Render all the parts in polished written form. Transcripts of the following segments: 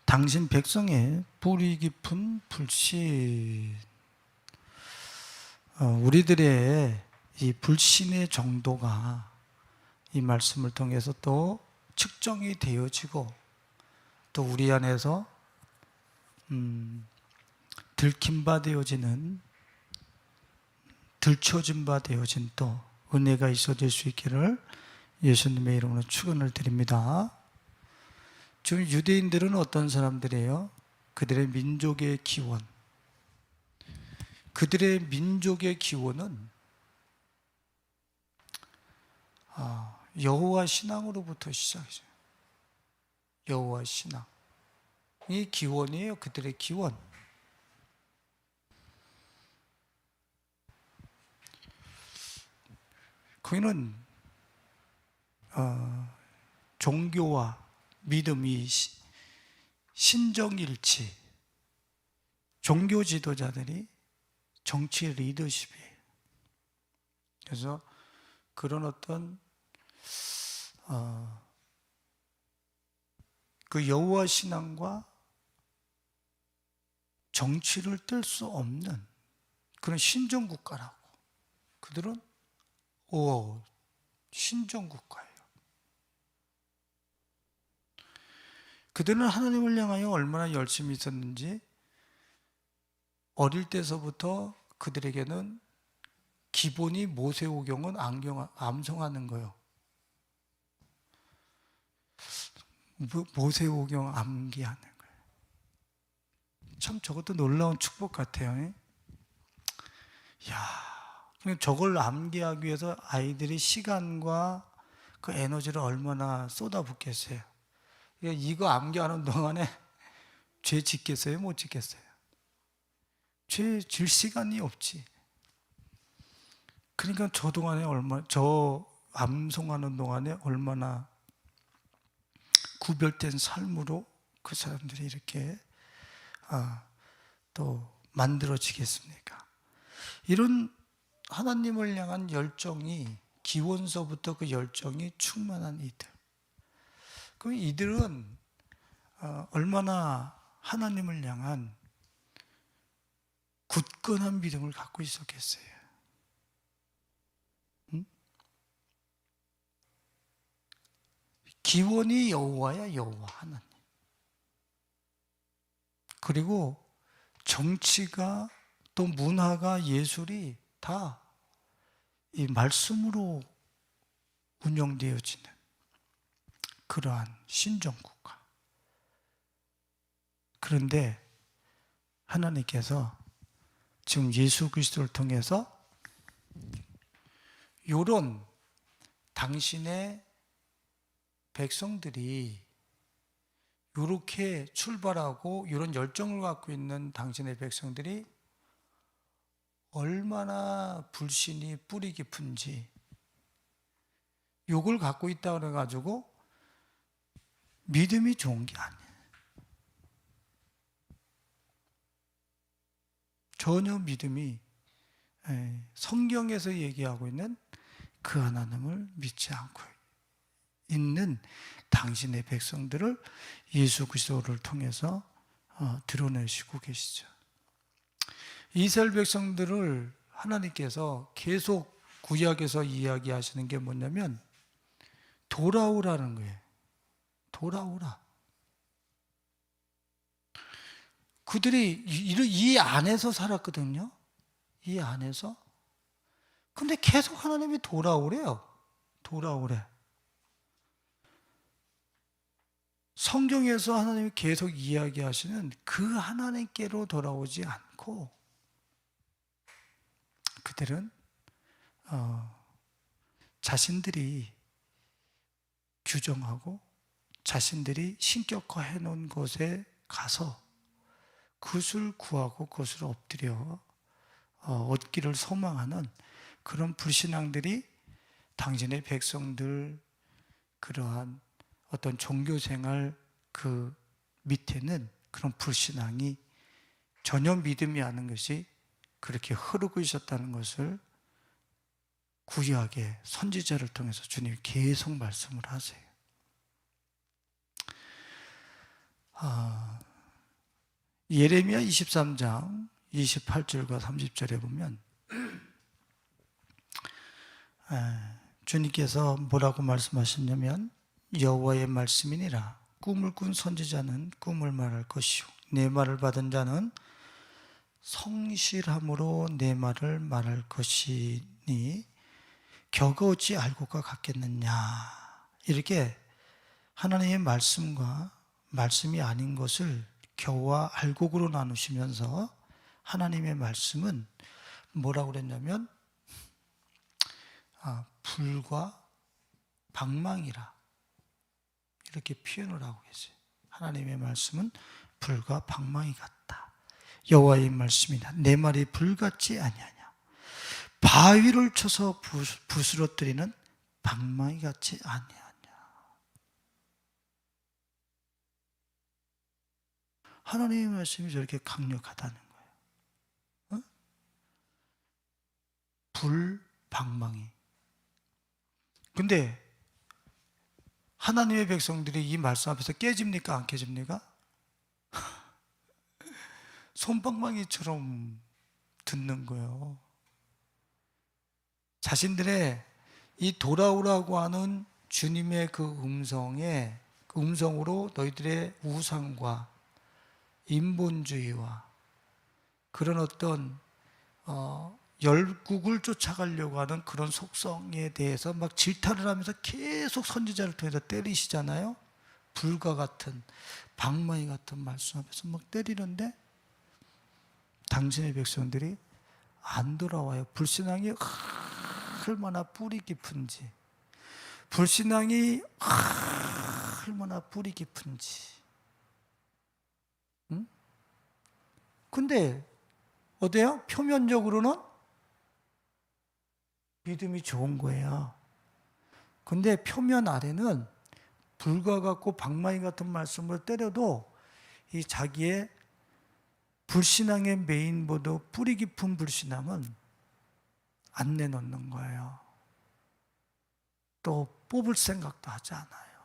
당신 백성의 뿌리 깊은 불신. 우리들의 이 불신의 정도가 이 말씀을 통해서 또 측정이 되어지고, 또 우리 안에서 들킨 바 되어지는, 들춰진 바 되어진 또 은혜가 있어질 수 있기를 예수님의 이름으로 축원을 드립니다. 지금 유대인들은 어떤 사람들이에요? 그들의 민족의 기원, 그들의 민족의 기원은 여호와 신앙으로부터 시작이죠. 여호와 신앙, 이 기원이에요. 그들의 기원. 거기는 종교와 믿음이 신정일치, 종교 지도자들이 정치 리더십이에요. 그래서 그런 어떤 그 여호와 신앙과 정치를 뗄 수 없는 그런 신정국가라고. 그들은 신정국가예요. 그들은 하나님을 향하여 얼마나 열심히 있었는지, 어릴 때서부터 그들에게는 기본이 모세오경은 암송하는 거예요. 모세오경 암기하는 거예요. 참 저것도 놀라운 축복 같아요. 그냥 저걸 암기하기 위해서 아이들이 시간과 그 에너지를 얼마나 쏟아붓겠어요. 이거 암기하는 동안에 죄 짓겠어요? 못 짓겠어요? 죄 질 시간이 없지. 그러니까 저 암송하는 동안에 얼마나 구별된 삶으로 그 사람들이 이렇게 또 만들어지겠습니까? 이런 하나님을 향한 열정이, 기원서부터 그 열정이 충만한 이들. 그럼 이들은 얼마나 하나님을 향한 굳건한 믿음을 갖고 있었겠어요. 기원이 여호와야, 여호와 하나님. 그리고 정치가, 또 문화가, 예술이 다 이 말씀으로 운영되어지는 그러한 신정국가. 그런데 하나님께서 지금 예수 그리스도를 통해서 이런 당신의 백성들이 이렇게 출발하고 이런 열정을 갖고 있는 당신의 백성들이 얼마나 불신이 뿌리 깊은지, 이걸 갖고 있다고 그래가지고 믿음이 좋은 게 아니에요. 전혀 믿음이, 성경에서 얘기하고 있는 그 하나님을 믿지 않고 있는 당신의 백성들을 예수 그리스도를 통해서 드러내시고 계시죠. 이스라엘 백성들을 하나님께서 계속 구약에서 이야기하시는 게 뭐냐면 돌아오라는 거예요. 돌아오라. 그들이 이 안에서 살았거든요. 이 안에서. 근데 계속 하나님이 돌아오래요. 돌아오래. 성경에서 하나님이 계속 이야기하시는 그 하나님께로 돌아오지 않고, 그들은 자신들이 규정하고 자신들이 신격화해 놓은 곳에 가서 그것을 구하고 그것을 엎드려 얻기를 소망하는 그런 불신앙들이 당신의 백성들, 그러한 어떤 종교생활 그 밑에는 그런 불신앙이 전혀 믿음이 않는 것이 그렇게 흐르고 있었다는 것을 구약의 선지자를 통해서 주님이 계속 말씀을 하세요. 예레미야 23장 28절과 30절에 보면 주님께서 뭐라고 말씀하셨냐면 여호와의 말씀이니라. 꿈을 꾼 선지자는 꿈을 말할 것이요 내 말을 받은 자는 성실함으로 내 말을 말할 것이니 겨가 어찌 알고가 같겠느냐. 이렇게 하나님의 말씀과 말씀이 아닌 것을 겨와 알곡으로 나누시면서 하나님의 말씀은 뭐라고 그랬냐면 불과 방망이라 이렇게 표현을 하고 계세요. 하나님의 말씀은 불과 방망이 같다. 여호와의 말씀이나 내 말이 불같지 아니하냐. 바위를 쳐서 부스러뜨리는 방망이 같지 아니하냐. 하나님의 말씀이 저렇게 강력하다는 거예요. 불, 방망이. 근데 하나님의 백성들이 이 말씀 앞에서 깨집니까? 안 깨집니까? 솜방망이처럼 듣는 거예요. 자신들의 이 돌아오라고 하는 주님의 그 음성으로 너희들의 우상과 인본주의와 그런 어떤 열국을 쫓아가려고 하는 그런 속성에 대해서 막 질타를 하면서 계속 선지자를 통해서 때리시잖아요. 불과 같은 방망이 같은 말씀 앞에서 막 때리는데 당신의 백성들이 안 돌아와요. 불신앙이 얼마나 뿌리 깊은지, 불신앙이 얼마나 뿌리 깊은지. 응? 근데 어때요? 표면적으로는 믿음이 좋은 거예요. 근데 표면 아래는 불과 같고 방망이 같은 말씀을 때려도 이 자기의 불신앙의 메인보드 뿌리 깊은 불신앙은 안 내놓는 거예요. 또 뽑을 생각도 하지 않아요.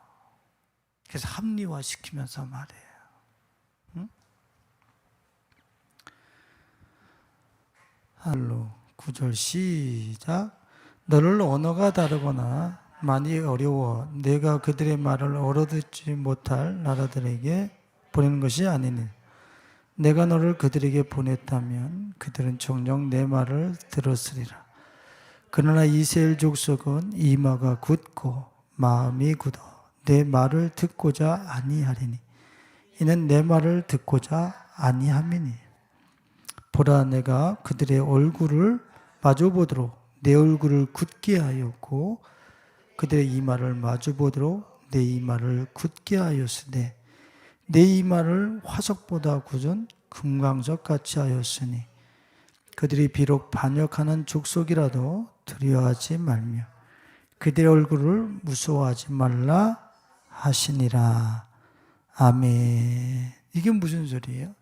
그래서 합리화시키면서 말해요. 응? 할로 9절 시작. 너를 언어가 다르거나 많이 어려워 내가 그들의 말을 알아듣지 못할 나라들에게 보내는 것이 아니니 내가 너를 그들에게 보냈다면 그들은 정녕 내 말을 들었으리라. 그러나 이스라엘 족속은 이마가 굳고 마음이 굳어 내 말을 듣고자 아니하리니 이는 내 말을 듣고자 아니함이니 보라 내가 그들의 얼굴을 마주보도록 내 얼굴을 굳게 하였고 그들의 이마를 마주보도록 내 이마를 굳게 하였으되 내 이마를 화석보다 굳은 금강석 같이 하였으니 그들이 비록 반역하는 족속이라도 두려워하지 말며 그들의 얼굴을 무서워하지 말라 하시니라. 아멘. 이게 무슨 소리예요?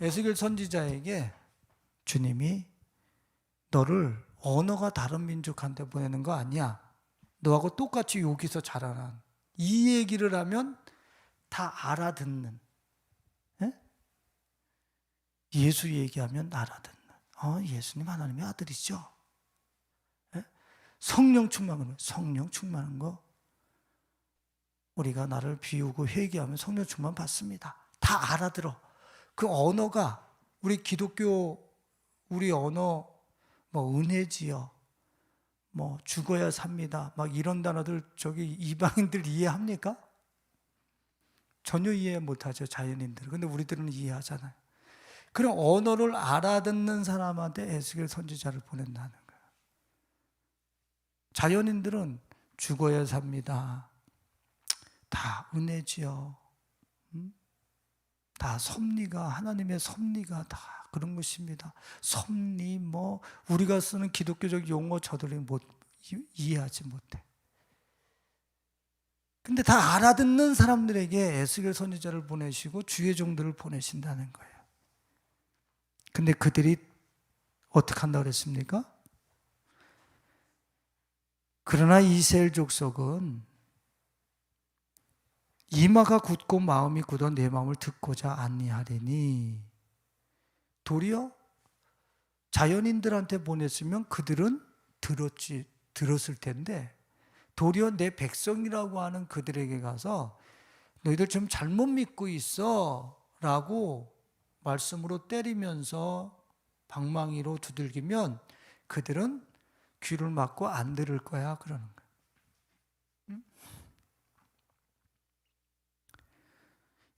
에스겔 선지자에게 주님이 너를 언어가 다른 민족한테 보내는 거 아니야. 너하고 똑같이 여기서 자라난. 이 얘기를 하면 다 알아듣는. 예? 예수 얘기하면 알아듣는. 예수님 하나님의 아들이죠. 예? 성령 충만한 거. 우리가 나를 비우고 회개하면 성령 충만 받습니다. 다 알아들어. 그 언어가 우리 기독교 우리 언어 은혜지요. 죽어야 삽니다. 막 이런 단어들 저기 이방인들 이해합니까? 전혀 이해 못하죠. 자연인들은. 근데 우리들은 이해하잖아요. 그런 언어를 알아듣는 사람한테 에스겔 선지자를 보낸다는 거예요. 자연인들은 죽어야 삽니다. 다 은혜지요. 다 섭리가 하나님의 섭리가 다 그런 것입니다. 섭리 우리가 쓰는 기독교적 용어 저들이 이해하지 못해. 근데 다 알아듣는 사람들에게 에스겔 선지자를 보내시고 주의 종들을 보내신다는 거예요. 근데 그들이 어떻게 한다고 그랬습니까? 그러나 이스라엘 족속은 이마가 굳고 마음이 굳어 내 마음을 듣고자 아니하리니. 도리어 자연인들한테 보냈으면 그들은 들었을 텐데, 도리어 내 백성이라고 하는 그들에게 가서 너희들 좀 잘못 믿고 있어 라고 말씀으로 때리면서 방망이로 두들기면 그들은 귀를 막고 안 들을 거야 그러는 거야.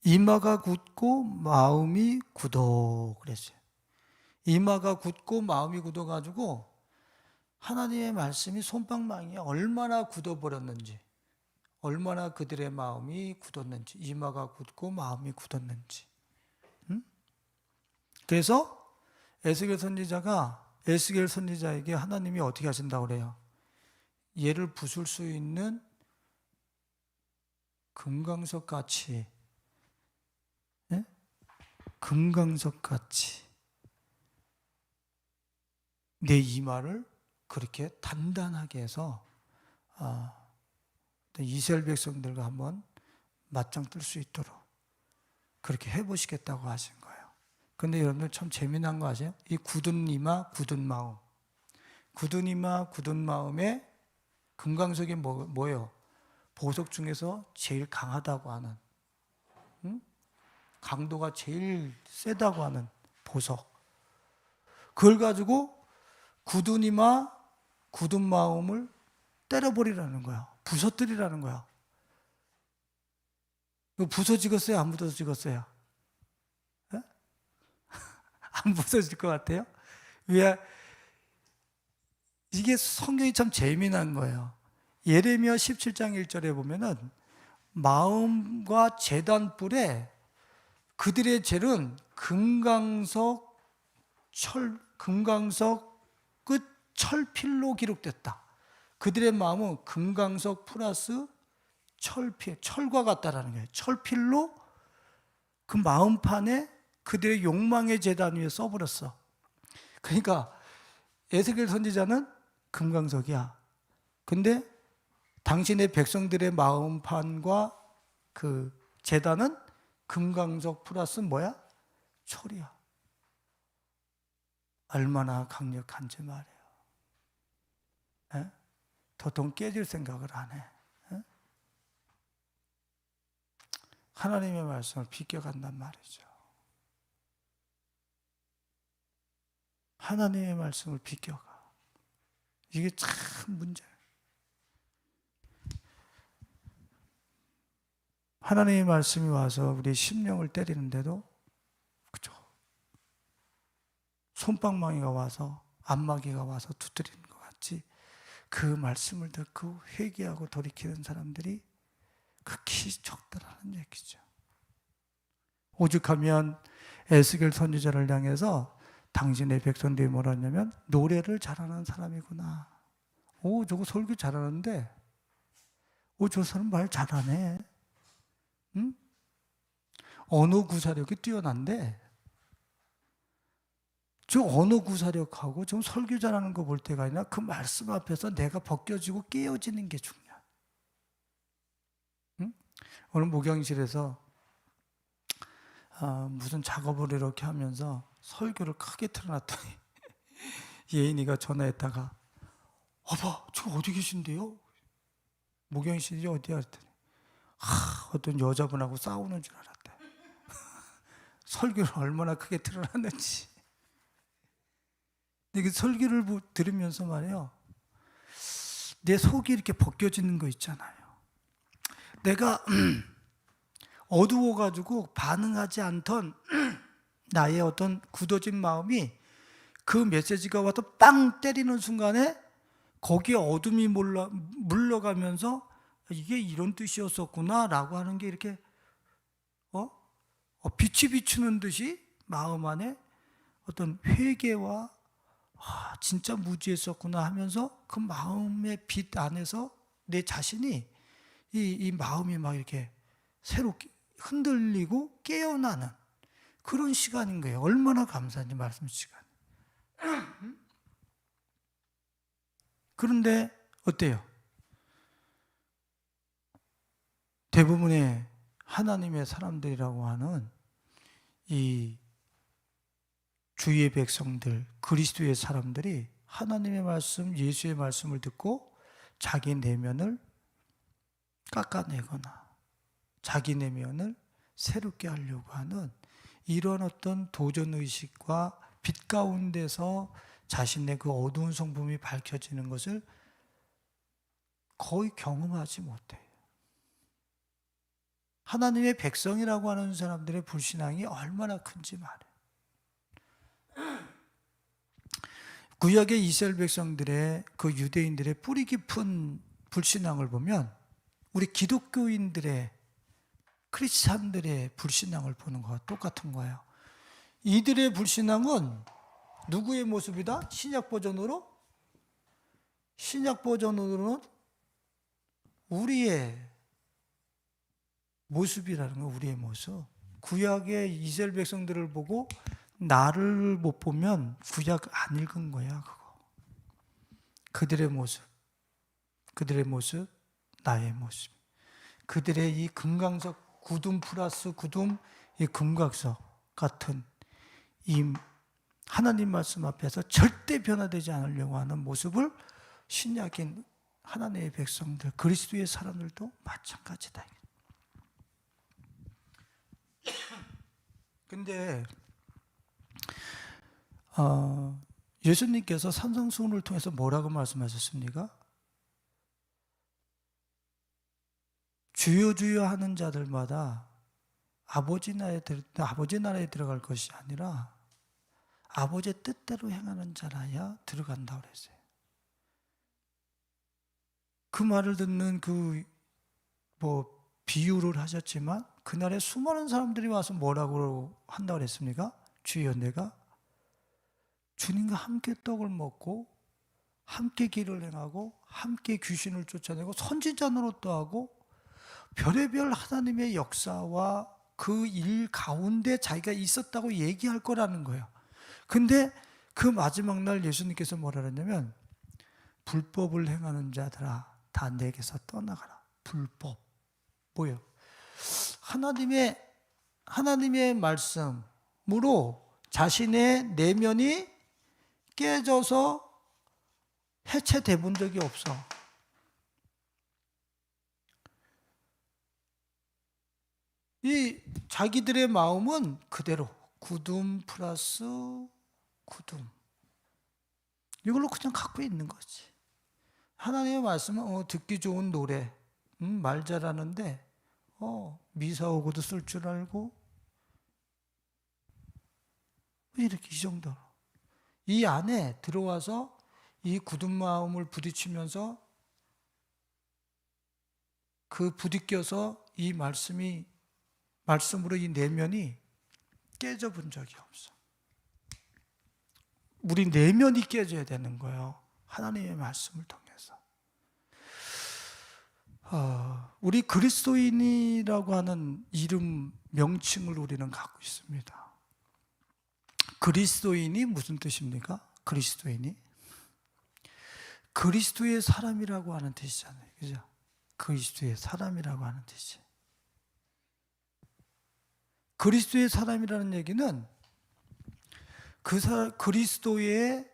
이마가 굳고 마음이 굳어 그랬어요. 이마가 굳고 마음이 굳어가지고 하나님의 말씀이 솜방망이에 얼마나 굳어버렸는지, 얼마나 그들의 마음이 굳었는지, 이마가 굳고 마음이 굳었는지. 그래서 에스겔 선지자에게 하나님이 어떻게 하신다고 그래요? 얘를 부술 수 있는 금강석 같이, 예? 금강석 같이 내 이마를 그렇게 단단하게 해서 이스라엘 백성들과 한번 맞짱 뜰 수 있도록 그렇게 해보시겠다고 하신 거예요. 근데 여러분들 참 재미난 거 아세요? 이 굳은 이마, 굳은 마음. 굳은 이마, 굳은 마음에 금강석이 뭐예요? 보석 중에서 제일 강하다고 하는, 강도가 제일 세다고 하는 보석. 그걸 가지고 굳은 이마, 굳은 마음을 때려버리라는 거야. 부서뜨리라는 거야. 이거 부서지겠어요? 안 부서지겠어요? 예? 안 부서질 것 같아요? 왜? 이게 성경이 참 재미난 거예요. 예레미야 17장 1절에 보면은 마음과 제단 뿔에 그들의 죄는 금강석 끝 철필로 기록됐다. 그들의 마음은 금강석 플러스 철필, 철과 같다라는 거예요. 철필로 그 마음판에 그들의 욕망의 제단 위에 써버렸어. 그러니까 에스겔 선지자는 금강석이야. 근데 당신의 백성들의 마음판과 그 제단은 금강석 플러스 뭐야? 철이야. 얼마나 강력한지 말이에요. 에? 도통 깨질 생각을 안 해. 에? 하나님의 말씀을 비껴간단 말이죠. 하나님의 말씀을 비껴가. 이게 참 문제예요. 하나님의 말씀이 와서 우리 심령을 때리는데도, 그죠? 솜방망이가 와서, 안마기가 와서 두드리는 것 같지. 그 말씀을 듣고 회개하고 돌이키는 사람들이 극히 적다라는 얘기죠. 오죽하면 에스겔 선지자를 향해서 당신의 백성들이 뭐라 하냐면 노래를 잘하는 사람이구나. 오, 저거 설교 잘하는데, 오, 저 사람 말 잘하네. 응? 언어 구사력이 뛰어난데, 저 언어 구사력하고 좀 설교 잘하는 거 볼 때가 아니라 그 말씀 앞에서 내가 벗겨지고 깨어지는 게 중요해. 응? 오늘 목양실에서 무슨 작업을 이렇게 하면서 설교를 크게 틀어놨더니 예인이가 전화했다가 아빠 저 어디 계신데요? 목양실이 어디야? 했더니 어떤 여자분하고 싸우는 줄 알았대. 설교를 얼마나 크게 틀어놨는지. 근데 그 설교를 들으면서 말이에요, 내 속이 이렇게 벗겨지는 거 있잖아요. 내가 어두워가지고 반응하지 않던 나의 어떤 굳어진 마음이 그 메시지가 와서 빵 때리는 순간에 거기에 어둠이 물러가면서 이게 이런 뜻이었었구나 라고 하는 게 이렇게 빛이 비추는 듯이 마음 안에 어떤 회개와 진짜 무지했었구나 하면서 그 마음의 빛 안에서 내 자신이 이 마음이 막 이렇게 새로 흔들리고 깨어나는 그런 시간인 거예요. 얼마나 감사한지 말씀 시간. 그런데 어때요? 대부분의 하나님의 사람들이라고 하는 이 주의 백성들, 그리스도의 사람들이 하나님의 말씀, 예수의 말씀을 듣고 자기 내면을 깎아내거나 자기 내면을 새롭게 하려고 하는 이런 어떤 도전의식과 빛 가운데서 자신의 그 어두운 성품이 밝혀지는 것을 거의 경험하지 못해요. 하나님의 백성이라고 하는 사람들의 불신앙이 얼마나 큰지 말해요. 구약의 이스라엘 백성들의 그 유대인들의 뿌리 깊은 불신앙을 보면 우리 기독교인들의 크리스찬들의 불신앙을 보는 것과 똑같은 거예요. 이들의 불신앙은 누구의 모습이다? 신약 버전으로는 우리의 모습이라는 거예요. 우리의 모습. 구약의 이스라엘 백성들을 보고 나를 못 보면 구약 안 읽은 거야, 그거. 그들의 모습, 나의 모습. 그들의 이 금강석, 구둠 플러스 구둠, 이 금강석 같은 이 하나님 말씀 앞에서 절대 변화되지 않으려고 하는 모습을 신약인 하나님의 백성들, 그리스도의 사람들도 마찬가지다. 근데 예수님께서 산상수훈을 통해서 뭐라고 말씀하셨습니까? 주여 주여 하는 자들마다 아버지 나라에 들어갈 것이 아니라 아버지의 뜻대로 행하는 자라야 들어간다고 그랬어요. 그 말을 듣는 비유를 하셨지만 그날에 수많은 사람들이 와서 뭐라고 한다고 그랬습니까? 주여, 내가 주님과 함께 떡을 먹고 함께 길을 행하고 함께 귀신을 쫓아내고 선지자 노릇도 하고 별의별 하나님의 역사와 그 일 가운데 자기가 있었다고 얘기할 거라는 거예요. 근데 그 마지막 날 예수님께서 뭐라 그랬냐면 불법을 행하는 자들아 다 내게서 떠나가라. 불법 뭐예요? 하나님의 말씀으로 자신의 내면이 깨져서 해체돼 본 적이 없어. 이 자기들의 마음은 그대로 구둠 플러스 구둠 이걸로 그냥 갖고 있는 거지. 하나님의 말씀은 듣기 좋은 노래, 말 잘하는데 미사 오고도 쓸 줄 알고 이렇게 이 정도로 이 안에 들어와서 이 굳은 마음을 부딪히면서 그 부딪혀서 이 말씀으로 이 내면이 깨져본 적이 없어. 우리 내면이 깨져야 되는 거예요. 하나님의 말씀을 통해서. 우리 그리스도인이라고 하는 이름, 명칭을 우리는 갖고 있습니다. 그리스도인이 무슨 뜻입니까? 그리스도인이? 그리스도의 사람이라고 하는 뜻이잖아요. 그죠? 그리스도의 사람이라고 하는 뜻이. 그리스도의 사람이라는 얘기는 그리스도의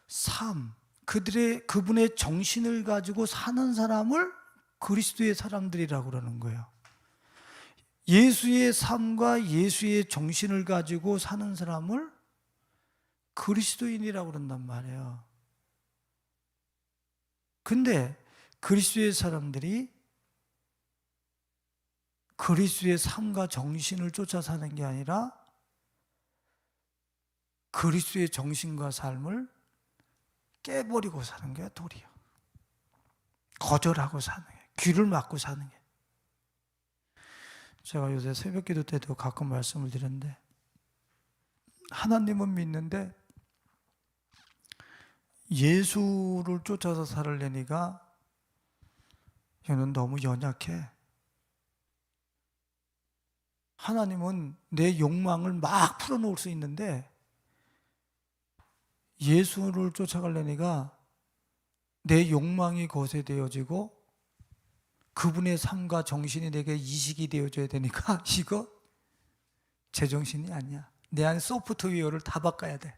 삶, 그분의 정신을 가지고 사는 사람을 그리스도의 사람들이라고 그러는 거예요. 예수의 삶과 예수의 정신을 가지고 사는 사람을 그리스도인이라고 그런단 말이에요. 근데 그리스도의 사람들이 그리스도의 삶과 정신을 쫓아 사는 게 아니라 그리스도의 정신과 삶을 깨버리고 사는 게 도리야. 거절하고 사는 게, 귀를 막고 사는 게. 제가 요새 새벽기도 때도 가끔 말씀을 드렸는데 하나님은 믿는데 예수를 쫓아서 살으려니까 얘는 너무 연약해. 하나님은 내 욕망을 막 풀어놓을 수 있는데 예수를 쫓아가려니까 내 욕망이 거세되어지고 그분의 삶과 정신이 내게 이식이 되어줘야 되니까 이거 제정신이 아니야. 내 안에 소프트웨어를 다 바꿔야 돼.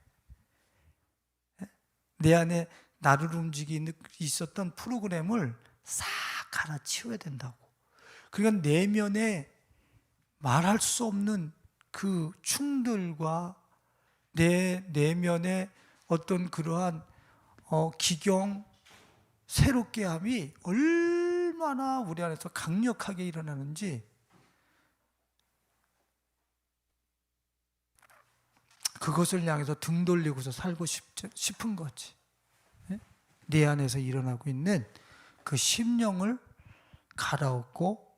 내 안에 나를 움직이는 있었던 프로그램을 싹 갈아치워야 된다고. 그러니까 내면에 말할 수 없는 그 충돌과 내 내면의 어떤 그러한 기경, 새롭게 함이 얼마나 우리 안에서 강력하게 일어나는지, 그것을 향해서 등 돌리고서 살고 싶은 거지. 내 안에서 일어나고 있는 그 심령을 갈아엎고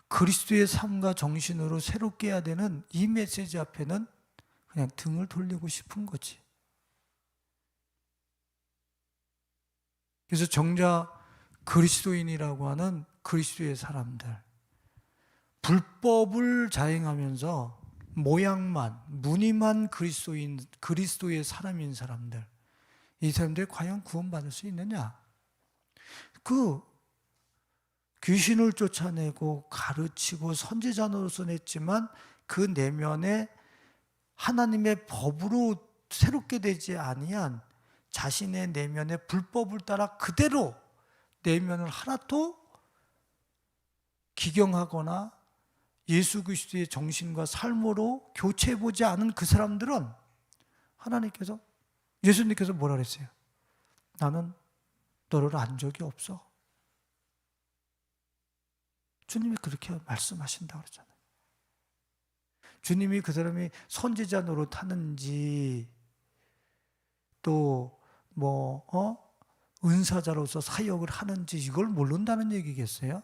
그리스도의 삶과 정신으로 새롭게 해야 되는 이 메시지 앞에는 그냥 등을 돌리고 싶은 거지. 그래서 정작 그리스도인이라고 하는 그리스도의 사람들, 불법을 자행하면서 모양만, 무늬만 그리스도의 사람인 사람들, 이 사람들이 과연 구원받을 수 있느냐? 그 귀신을 쫓아내고 가르치고 선지자 노릇은 했지만 그 내면에 하나님의 법으로 새롭게 되지 아니한 자신의 내면의 불법을 따라 그대로 내면을 하나도 기경하거나 예수 그리스도의 정신과 삶으로 교체해보지 않은 그 사람들은 하나님께서, 예수님께서 뭐라 그랬어요? 나는 너를 안 적이 없어. 주님이 그렇게 말씀하신다고 그러잖아요. 주님이 그 사람이 선지자 노릇하는지 또 은사자로서 사역을 하는지 이걸 모른다는 얘기겠어요?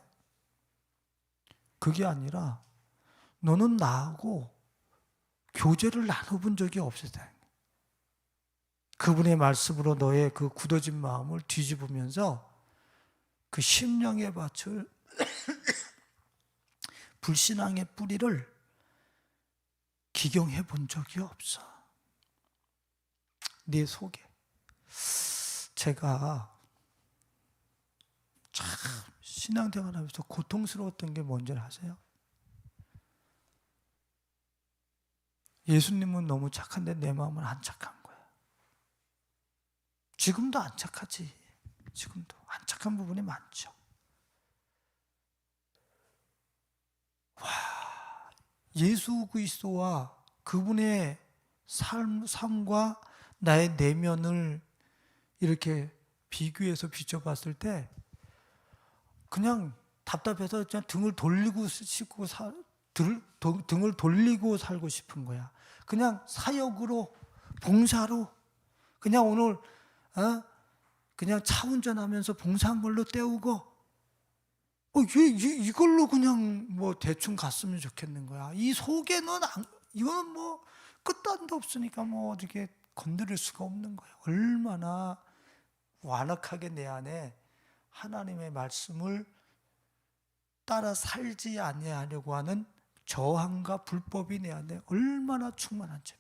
그게 아니라 너는 나하고 교제를 나눠본 적이 없었다. 그분의 말씀으로 너의 그 굳어진 마음을 뒤집으면서 그 심령의 밭을 불신앙의 뿌리를 기경해 본 적이 없어. 내 속에. 제가 참 신앙생활 하면서 고통스러웠던 게 뭔지 아세요? 예수님은 너무 착한데 내 마음은 안 착한 거야. 지금도 안 착하지. 지금도 안 착한 부분이 많죠. 예수 그리스도와 그분의 삶과 나의 내면을 이렇게 비교해서 비춰봤을 때 그냥 답답해서 그냥 등을 돌리고 살고 싶은 거야. 그냥 사역으로, 봉사로, 그냥 오늘 그냥 차 운전하면서 봉사한 걸로 때우고 이걸로 그냥 대충 갔으면 좋겠는 거야. 이 속에는 이거는 끝도 안도 없으니까 어떻게 건드릴 수가 없는 거야. 얼마나 완악하게 내 안에 하나님의 말씀을 따라 살지 아니하려고 하는 저항과 불법이 내 안에 얼마나 충만한지.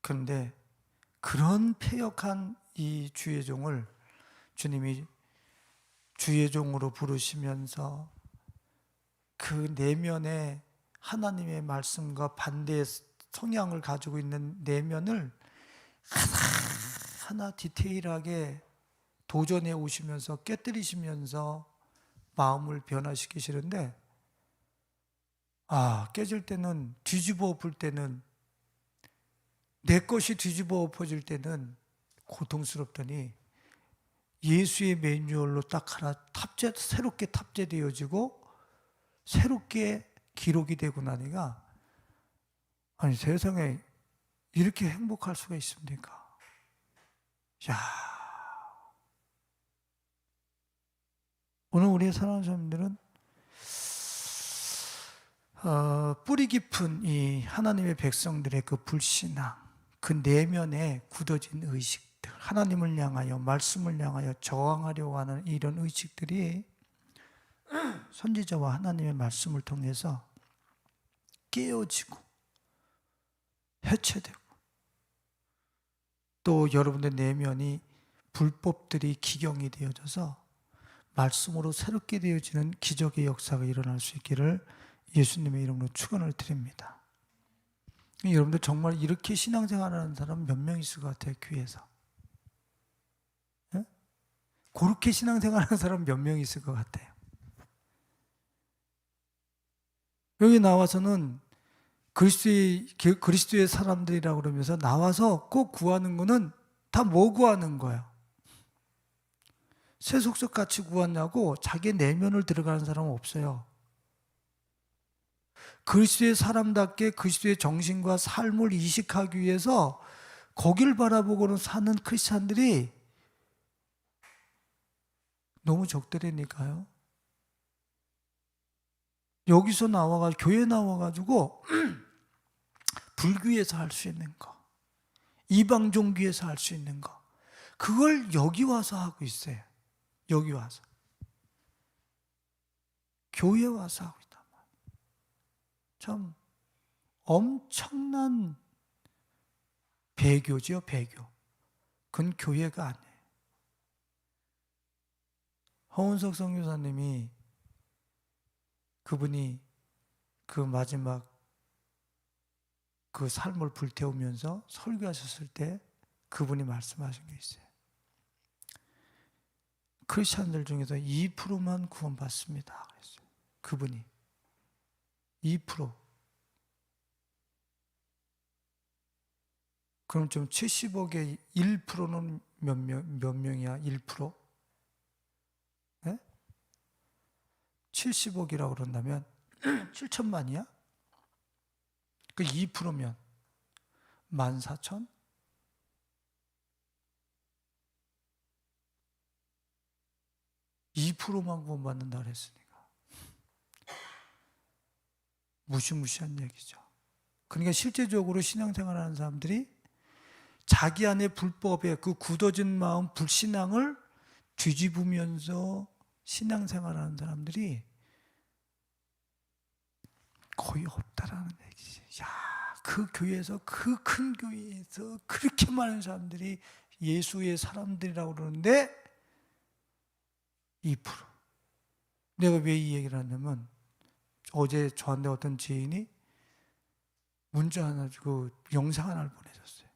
그런데 그런 패역한 이 주의 종을 주님이 주의 종으로 부르시면서 그 내면에 하나님의 말씀과 반대의 성향을 가지고 있는 내면을 하나하나 디테일하게 도전해 오시면서 깨뜨리시면서 마음을 변화시키시는데, 깨질 때는, 뒤집어 엎을 때는, 내 것이 뒤집어 엎어질 때는 고통스럽더니 예수의 매뉴얼로 딱 하나 새롭게 탑재되어지고 새롭게 기록이 되고 나니까, 아니 세상에 이렇게 행복할 수가 있습니까? 오늘 우리의 사랑하는 사람들은 뿌리 깊은 이 하나님의 백성들의 그 불신앙, 그 내면에 굳어진 의식들, 하나님을 향하여, 말씀을 향하여 저항하려고 하는 이런 의식들이 선지자와 하나님의 말씀을 통해서 깨어지고 해체되고, 또 여러분의 내면이 불법들이 기경이 되어져서 말씀으로 새롭게 되어지는 기적의 역사가 일어날 수 있기를 예수님의 이름으로 축원을 드립니다. 여러분들 정말 이렇게 신앙생활하는 사람 몇 명 있을 것 같아요, 교회에서? 예? 그렇게 신앙생활하는 사람 몇 명 있을 것 같아요? 여기 나와서는 그리스도의 사람들이라고 그러면서 나와서 꼭 구하는 거는 다 뭐 구하는 거예요? 세속적 같이 구하냐고 자기 내면을 들어가는 사람은 없어요. 그리스도의 사람답게 그리스도의 정신과 삶을 이식하기 위해서 거기를 바라보고는 사는 크리스찬들이 너무 적더라니까요. 여기서 나와가지고 교회 나와가지고 불교에서 할 수 있는 거, 이방 종교에서 할 수 있는 거, 그걸 여기 와서 하고 있어요. 여기 와서 교회 와서 하고 있단 말이에요. 참 엄청난 배교죠, 배교. 그건 교회가 아니에요. 허은석 선교사님이 그분이 그 마지막 그 삶을 불태우면서 설교하셨을 때 그분이 말씀하신 게 있어요. 크리스찬들 중에서 2%만 구원받습니다. 그랬어요. 그분이 2%. 그럼 좀 70억의 1%는 몇 명이야? 1%? 네? 70억이라고 그런다면 7천만이야? 그 2%면 14,000? 2%만 구원받는다 그랬으니까 무시무시한 얘기죠. 그러니까 실제적으로 신앙생활하는 사람들이 자기 안에 불법의 그 굳어진 마음, 불신앙을 뒤집으면서 신앙생활하는 사람들이 거의 없다라는 얘기지. 야, 그 교회에서, 그 큰 교회에서 그렇게 많은 사람들이 예수의 사람들이라고 그러는데 2%. 내가 왜 이 얘기를 하냐면 어제 저한테 어떤 지인이 문자 하나 주고 영상 하나를 보내줬어요.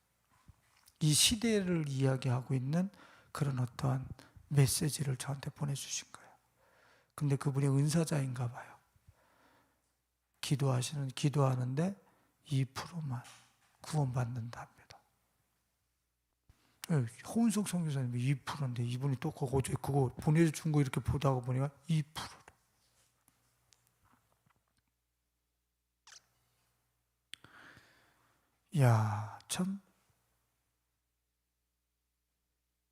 이 시대를 이야기하고 있는 그런 어떠한 메시지를 저한테 보내주신 거예요. 근데 그분이 은사자인가 봐요. 기도하는데 2%만 구원받는답니다. 허은석 선교사님이 2%인데 이분이 또 어제 그거 보내준 거 이렇게 보다가 보니까 2%. 야, 참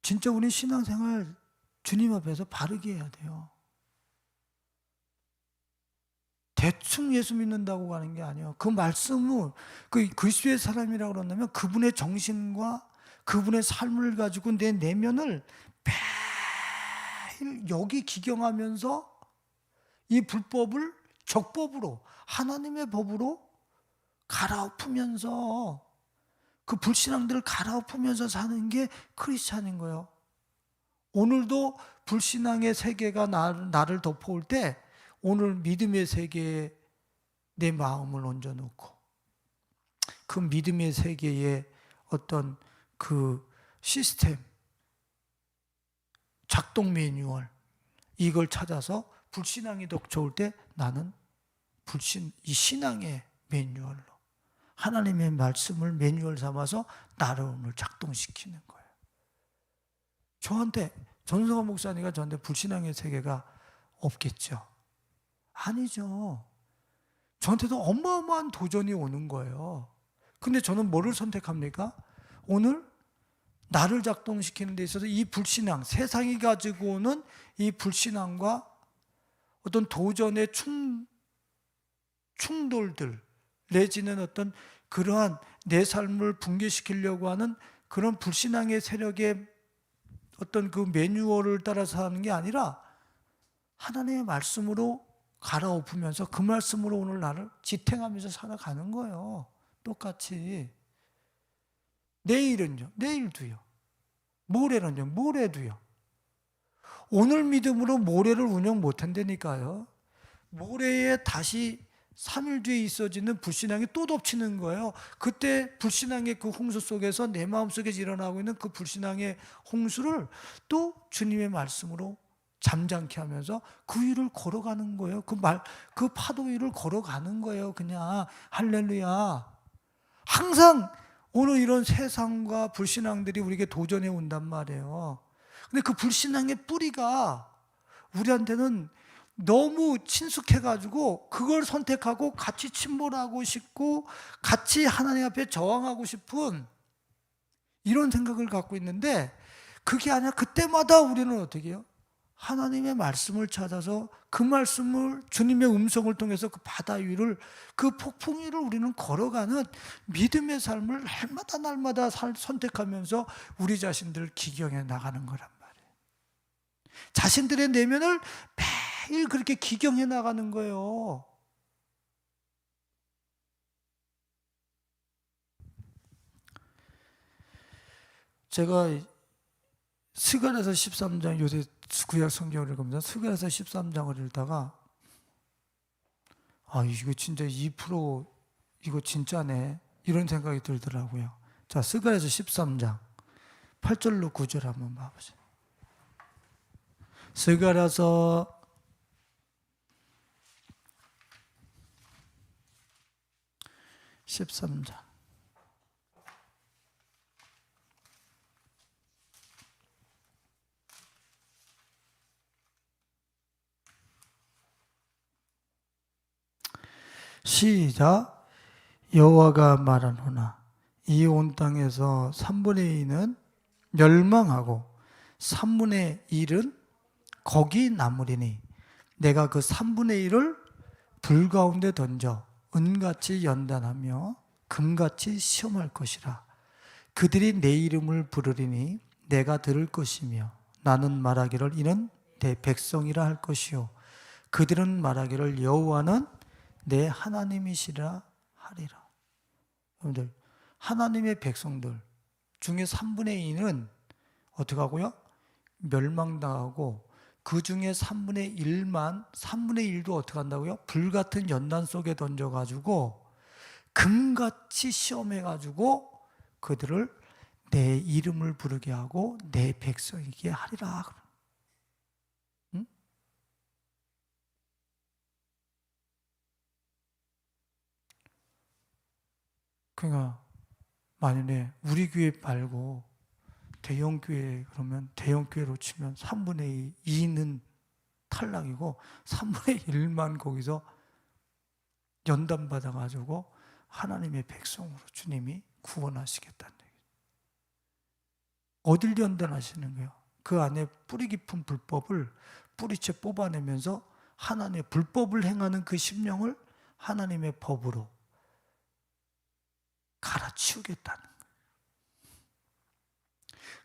진짜 우리 신앙생활 주님 앞에서 바르게 해야 돼요. 대충 예수 믿는다고 가는 게 아니에요. 그 말씀은 그 그리스도의 사람이라고 그런다면 그분의 정신과 그분의 삶을 가지고 내 내면을 매일 여기 기경하면서 이 불법을 적법으로 하나님의 법으로 갈아엎으면서 그 불신앙들을 갈아엎으면서 사는 게 크리스찬인 거예요. 오늘도 불신앙의 세계가 나를 덮어올 때 오늘 믿음의 세계에 내 마음을 얹어놓고 그 믿음의 세계에 어떤 그 시스템, 작동 매뉴얼 이걸 찾아서 불신앙이 덮쳐올 때 나는 이 신앙의 매뉴얼로 하나님의 말씀을 매뉴얼 삼아서 나를 오늘 작동시키는 거예요. 저한테 전성환 목사님과 저한테 불신앙의 세계가 없겠죠? 아니죠. 저한테도 어마어마한 도전이 오는 거예요. 근데 저는 뭐를 선택합니까? 오늘 나를 작동시키는 데 있어서 이 불신앙, 세상이 가지고 오는 이 불신앙과 어떤 도전의 충돌들 내지는 어떤 그러한 내 삶을 붕괴시키려고 하는 그런 불신앙의 세력의 어떤 그 매뉴얼을 따라서 하는 게 아니라 하나님의 말씀으로 갈아엎으면서 그 말씀으로 오늘 나를 지탱하면서 살아가는 거예요. 똑같이. 내일은요? 내일도요. 모레는요? 모레도요. 오늘 믿음으로 모래를 운영 못한다니까요. 모래에 다시 3일 뒤에 있어지는 불신앙이 또 덮치는 거예요. 그때 불신앙의 그 홍수 속에서 내 마음속에 일어나고 있는 그 불신앙의 홍수를 또 주님의 말씀으로 잠잠케 하면서 그 위를 걸어가는 거예요. 그 파도 위를 걸어가는 거예요. 그냥 할렐루야. 항상 오늘 이런 세상과 불신앙들이 우리에게 도전해 온단 말이에요. 근데 그 불신앙의 뿌리가 우리한테는 너무 친숙해가지고 그걸 선택하고 같이 침몰하고 싶고 같이 하나님 앞에 저항하고 싶은 이런 생각을 갖고 있는데, 그게 아니라 그때마다 우리는 어떻게 해요? 하나님의 말씀을 찾아서 그 말씀을, 주님의 음성을 통해서 그 바다 위를, 그 폭풍 위를 우리는 걸어가는 믿음의 삶을 날마다 선택하면서 우리 자신들을 기경해 나가는 거란 말이에요. 자신들의 내면을 매일 그렇게 기경해 나가는 거예요. 제가 스가랴서 13장, 요새 구약 성경을 읽으면서 스가랴서 13장을 읽다가 이거 진짜 2% 이거 진짜네, 이런 생각이 들더라고요. 자, 스가랴서 13장 8절로 9절 한번 봐보세요. 스가랴서 13장 시작. 여호와가 말하노라, 이 온 땅에서 3분의 2는 멸망하고 3분의 1은 거기 남으리니 내가 그 3분의 1을 불 가운데 던져 은같이 연단하며 금같이 시험할 것이라. 그들이 내 이름을 부르리니 내가 들을 것이며 나는 말하기를 이는 내 백성이라 할 것이요 그들은 말하기를 여호와는 내 하나님이시라 하리라. 여러분들, 하나님의 백성들 중에 3분의 2는 어떻게 하고요? 멸망당하고, 그 중에 3분의 1도 어떻게 한다고요? 불같은 연단 속에 던져가지고 금같이 시험해가지고 그들을 내 이름을 부르게 하고 내 백성이게 하리라. 응? 그러니까 만약에 우리 교회 말고 대형 교회, 그러면 대형 교회로 치면 3분의 2는 탈락이고 3분의 1만 거기서 연단받아가지고 하나님의 백성으로 주님이 구원하시겠다는 얘기죠. 어딜 연단하시는 거예요? 그 안에 뿌리 깊은 불법을 뿌리채 뽑아내면서 하나님의 불법을 행하는 그 심령을 하나님의 법으로 갈아치우겠다는 거예요.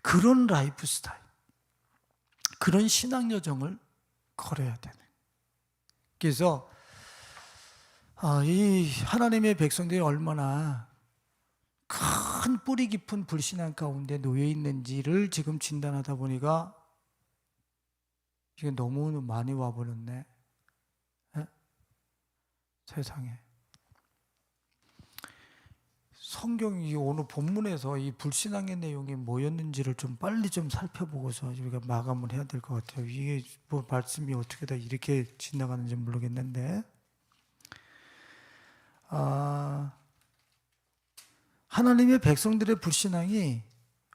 그런 라이프 스타일, 그런 신앙 여정을 걸어야 되는 거예요. 그래서 이 하나님의 백성들이 얼마나 큰 뿌리 깊은 불신앙 가운데 놓여 있는지를 지금 진단하다 보니까 이게 너무 많이 와버렸네. 세상에. 성경이 오늘 본문에서 이 불신앙의 내용이 뭐였는지를 좀 빨리 좀 살펴보고서 우리가 마감을 해야 될 것 같아요. 이게 뭐 말씀이 어떻게 다 이렇게 지나가는지 모르겠는데, 하나님의 백성들의 불신앙이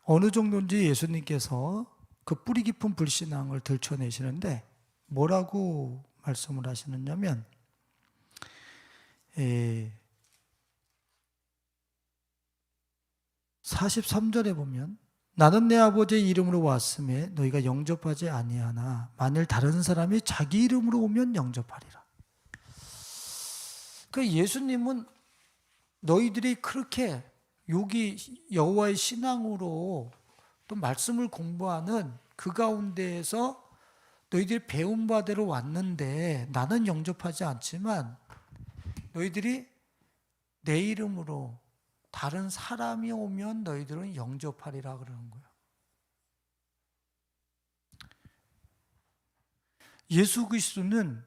어느 정도인지 예수님께서 그 뿌리 깊은 불신앙을 들춰내시는데 뭐라고 말씀을 하시느냐면, 43절에 보면 나는 내 아버지의 이름으로 왔음에 너희가 영접하지 아니하나 만일 다른 사람이 자기 이름으로 오면 영접하리라. 그러니까 예수님은 너희들이 그렇게 여기 여호와의 신앙으로 또 말씀을 공부하는 그 가운데에서 너희들이 배운 바대로 왔는데 나는 영접하지 않지만 너희들이 내 이름으로 다른 사람이 오면 너희들은 영접하리라 그러는 거예요. 예수 그리스도는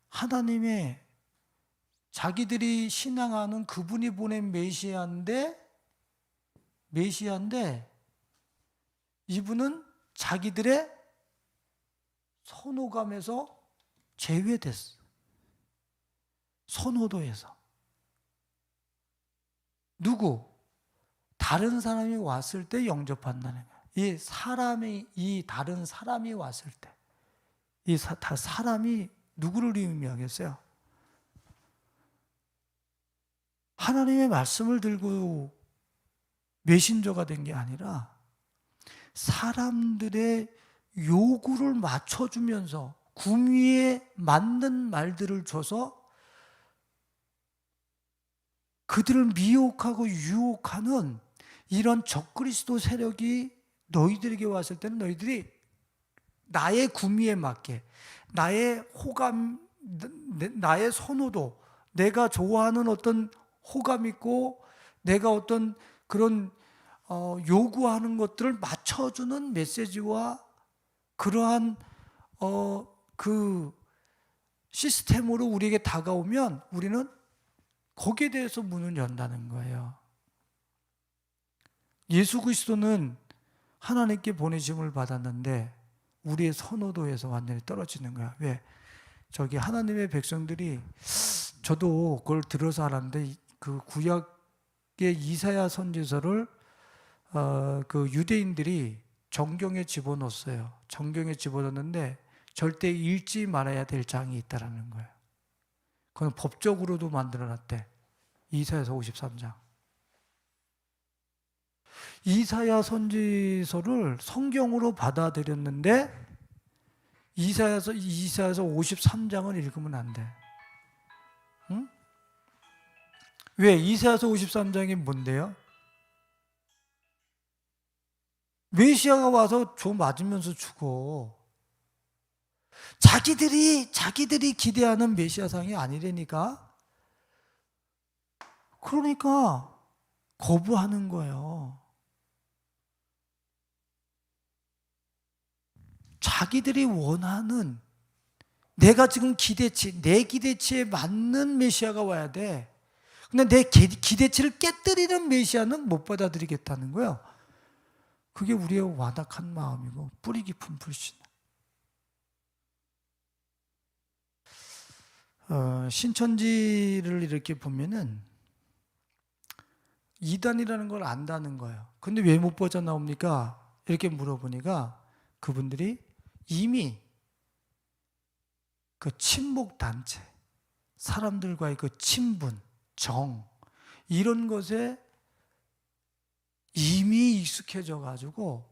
하나님의 자기들이 신앙하는 그분이 보낸 메시아인데 이분은 자기들의 선호감에서 제외됐어. 선호도에서. 누구? 다른 사람이 왔을 때 영접한다는 거야. 이 다른 사람이 왔을 때. 사람이 누구를 의미하겠어요? 하나님의 말씀을 들고 메신저가 된 게 아니라 사람들의 요구를 맞춰주면서 구미에 맞는 말들을 줘서 그들을 미혹하고 유혹하는 이런 적그리스도 세력이 너희들에게 왔을 때는 너희들이 나의 구미에 맞게, 나의 호감, 나의 선호도, 내가 좋아하는 어떤 호감 있고 내가 어떤 그런 요구하는 것들을 맞춰주는 메시지와 그러한 그 시스템으로 우리에게 다가오면 우리는 거기에 대해서 문을 연다는 거예요. 예수 그리스도는 하나님께 보내심을 받았는데 우리의 선호도에서 완전히 떨어지는 거야. 왜? 저기 하나님의 백성들이, 저도 그걸 들어서 알았는데, 그 구약의 이사야 선지서를 그 유대인들이 정경에 집어넣었어요. 정경에 집어넣었는데 절대 읽지 말아야 될 장이 있다라는 거예요. 그건 법적으로도 만들어놨대. 이사야서 53장. 이사야 선지서를 성경으로 받아들였는데 이사야서 53장을 읽으면 안 돼. 응? 왜? 이사야서 53장이 뭔데요? 메시아가 와서 저 맞으면서 죽어. 자기들이 기대하는 메시아상이 아니라니까. 그러니까 거부하는 거예요. 자기들이 원하는, 내가 지금 내 기대치에 맞는 메시아가 와야 돼. 근데 내 기대치를 깨뜨리는 메시아는 못 받아들이겠다는 거예요. 그게 우리의 완악한 마음이고 뿌리 깊은 불신. 신천지를 이렇게 보면은 이단이라는 걸 안다는 거예요. 근데 왜 못 빠져나옵니까? 이렇게 물어보니까 그분들이 이미 그 친목단체, 사람들과의 그 친분, 정, 이런 것에 이미 익숙해져 가지고